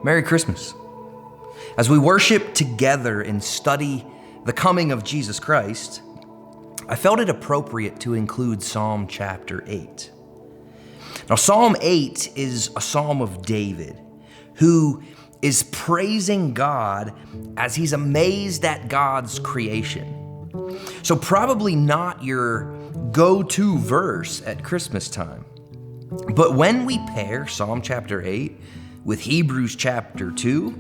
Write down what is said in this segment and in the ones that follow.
Merry Christmas. As we worship together and study the coming of Jesus Christ, I felt it appropriate to include Psalm chapter 8. Now, Psalm 8 is a psalm of David, who is praising God as he's amazed at God's creation. So probably not your go-to verse at Christmas time. But when we pair Psalm chapter 8 with Hebrews chapter 2,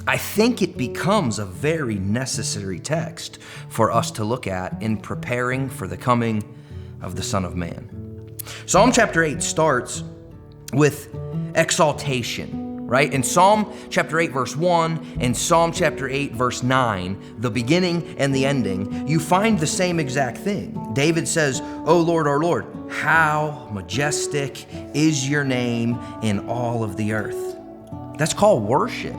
I think it becomes a very necessary text for us to look at in preparing for the coming of the Son of Man. Psalm chapter 8 starts with exaltation, right? In Psalm chapter 8 verse 1 and Psalm chapter 8 verse 9, the beginning and the ending, you find the same exact thing. David says, "O Lord, our Lord, how majestic is your name in all of the earth." That's called worship.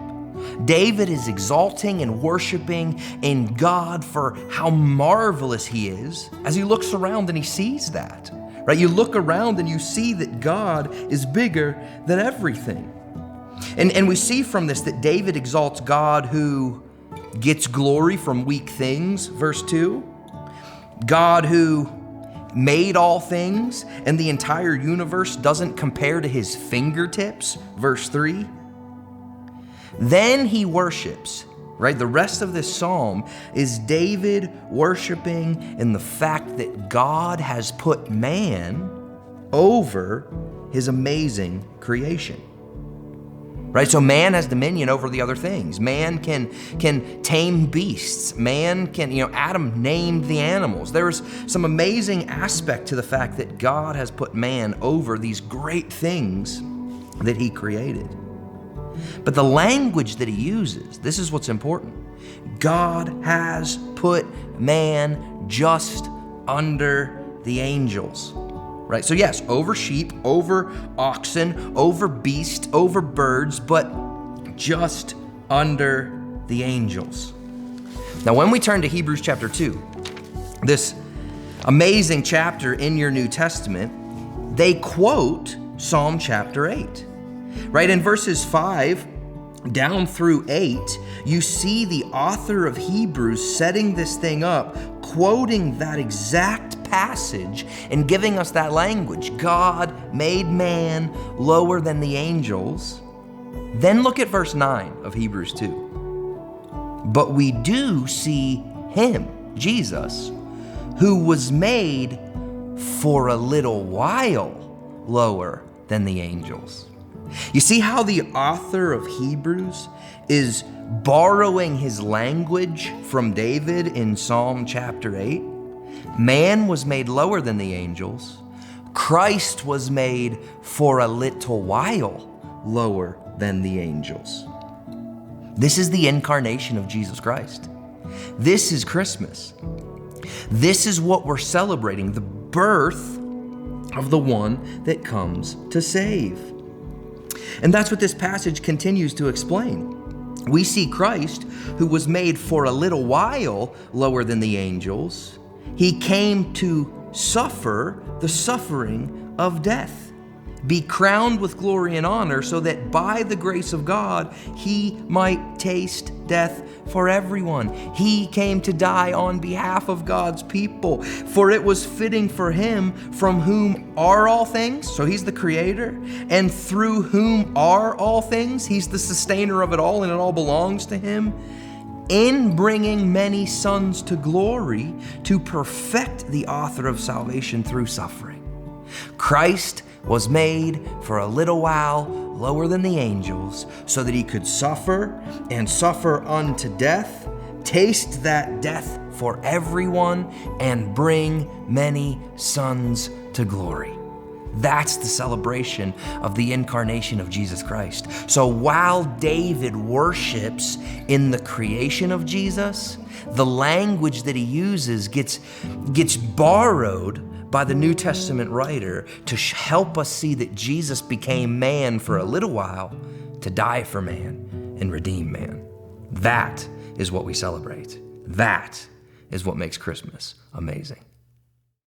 David is exalting and worshiping in God for how marvelous he is as he looks around and he sees that, right? You look around and you see that God is bigger than everything. And we see from this that David exalts God who gets glory from weak things, verse 2. God who made all things and the entire universe doesn't compare to his fingertips, verse 3. Then he worships, right? The rest of this psalm is David worshiping in the fact that God has put man over his amazing creation. Right? So man has dominion over the other things. Man can tame beasts. Man can, Adam named the animals. There's some amazing aspect to the fact that God has put man over these great things that he created. But the language that he uses, this is what's important. God has put man just under the angels. Right? So yes, over sheep, over oxen, over beast, over birds, but just under the angels. Now, when we turn to Hebrews chapter 2, this amazing chapter in your New Testament, they quote Psalm chapter 8. Right? In verses 5 down through 8, you see the author of Hebrews setting this thing up, quoting that exact passage and giving us that language. God made man lower than the angels. Then look at verse 9 of Hebrews 2. But we do see him, Jesus, who was made for a little while lower than the angels. You see how the author of Hebrews is borrowing his language from David in Psalm chapter 8? Man was made lower than the angels. Christ was made for a little while lower than the angels. This is the incarnation of Jesus Christ. This is Christmas. This is what we're celebrating, the birth of the one that comes to save. And that's what this passage continues to explain. We see Christ, who was made for a little while lower than the angels. He came to suffer the suffering of death, be crowned with glory and honor, so that by the grace of God, he might taste death for everyone. He came to die on behalf of God's people, for it was fitting for him, from whom are all things, so he's the creator, and through whom are all things, he's the sustainer of it all, and it all belongs to him, in bringing many sons to glory, to perfect the author of salvation through suffering. Christ was made for a little while lower than the angels, so that he could suffer and suffer unto death, taste that death for everyone, and bring many sons to glory. That's the celebration of the incarnation of Jesus Christ. So while David worships in the creation of Jesus, the language that he uses gets borrowed by the New Testament writer to help us see that Jesus became man for a little while to die for man and redeem man. That is what we celebrate. That is what makes Christmas amazing.